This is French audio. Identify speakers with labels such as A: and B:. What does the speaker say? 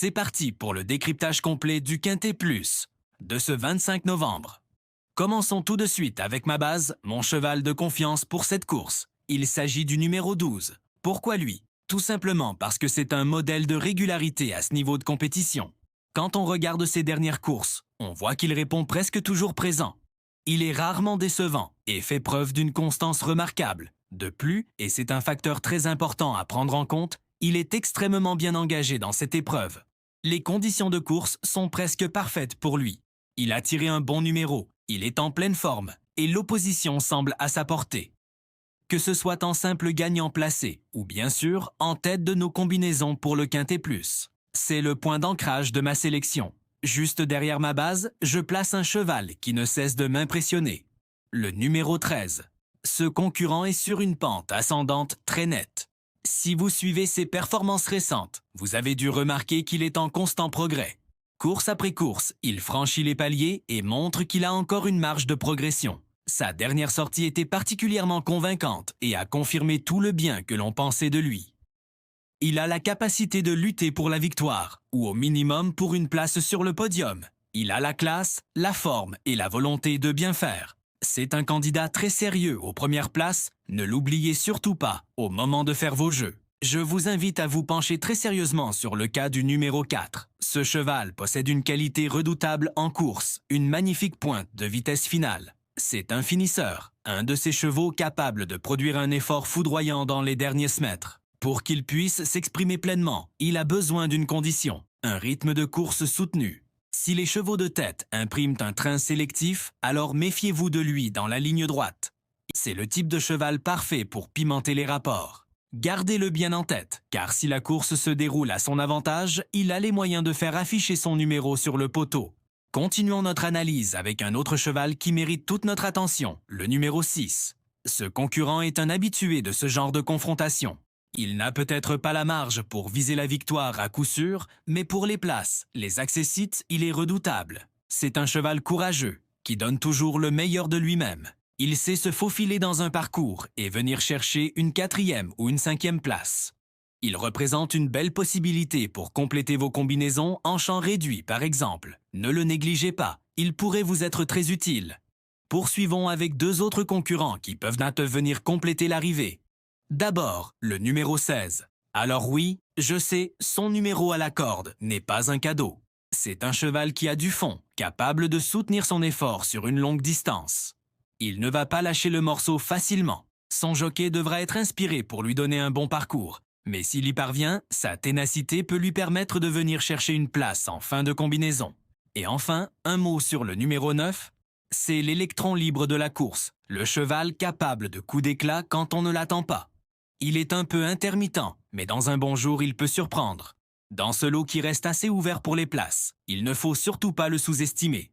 A: C'est parti pour le décryptage complet du Quintet Plus de ce 25 novembre. Commençons tout de suite avec ma base, mon cheval de confiance pour cette course. Il s'agit du numéro 12. Pourquoi lui? Tout simplement parce que c'est un modèle de régularité à ce niveau de compétition. Quand on regarde ses dernières courses, on voit qu'il répond presque toujours présent. Il est rarement décevant et fait preuve d'une constance remarquable. De plus, et c'est un facteur très important à prendre en compte, il est extrêmement bien engagé dans cette épreuve. Les conditions de course sont presque parfaites pour lui. Il a tiré un bon numéro, il est en pleine forme et l'opposition semble à sa portée. Que ce soit en simple gagnant placé ou bien sûr en tête de nos combinaisons pour le Quintet Plus. C'est le point d'ancrage de ma sélection. Juste derrière ma base, je place un cheval qui ne cesse de m'impressionner. Le numéro 13. Ce concurrent est sur une pente ascendante très nette. Si vous suivez ses performances récentes, vous avez dû remarquer qu'il est en constant progrès. Course après course, il franchit les paliers et montre qu'il a encore une marge de progression. Sa dernière sortie était particulièrement convaincante et a confirmé tout le bien que l'on pensait de lui. Il a la capacité de lutter pour la victoire, ou au minimum pour une place sur le podium. Il a la classe, la forme et la volonté de bien faire. C'est un candidat très sérieux aux premières places, ne l'oubliez surtout pas au moment de faire vos jeux. Je vous invite à vous pencher très sérieusement sur le cas du numéro 4. Ce cheval possède une qualité redoutable en course, une magnifique pointe de vitesse finale. C'est un finisseur, un de ces chevaux capables de produire un effort foudroyant dans les derniers mètres. Pour qu'il puisse s'exprimer pleinement, il a besoin d'une condition, un rythme de course soutenu. Si les chevaux de tête impriment un train sélectif, alors méfiez-vous de lui dans la ligne droite. C'est le type de cheval parfait pour pimenter les rapports. Gardez-le bien en tête, car si la course se déroule à son avantage, il a les moyens de faire afficher son numéro sur le poteau. Continuons notre analyse avec un autre cheval qui mérite toute notre attention, le numéro 6. Ce concurrent est un habitué de ce genre de confrontation. Il n'a peut-être pas la marge pour viser la victoire à coup sûr, mais pour les places, les accessites, il est redoutable. C'est un cheval courageux, qui donne toujours le meilleur de lui-même. Il sait se faufiler dans un parcours et venir chercher une 4e ou une 5e place. Il représente une belle possibilité pour compléter vos combinaisons en champ réduit, par exemple. Ne le négligez pas, il pourrait vous être très utile. Poursuivons avec deux autres concurrents qui peuvent venir compléter l'arrivée. D'abord, le numéro 16. Alors oui, je sais, son numéro à la corde n'est pas un cadeau. C'est un cheval qui a du fond, capable de soutenir son effort sur une longue distance. Il ne va pas lâcher le morceau facilement. Son jockey devra être inspiré pour lui donner un bon parcours. Mais s'il y parvient, sa ténacité peut lui permettre de venir chercher une place en fin de combinaison. Et enfin, un mot sur le numéro 9. C'est l'électron libre de la course, le cheval capable de coups d'éclat quand on ne l'attend pas. Il est un peu intermittent, mais dans un bon jour, il peut surprendre. Dans ce lot qui reste assez ouvert pour les places, il ne faut surtout pas le sous-estimer.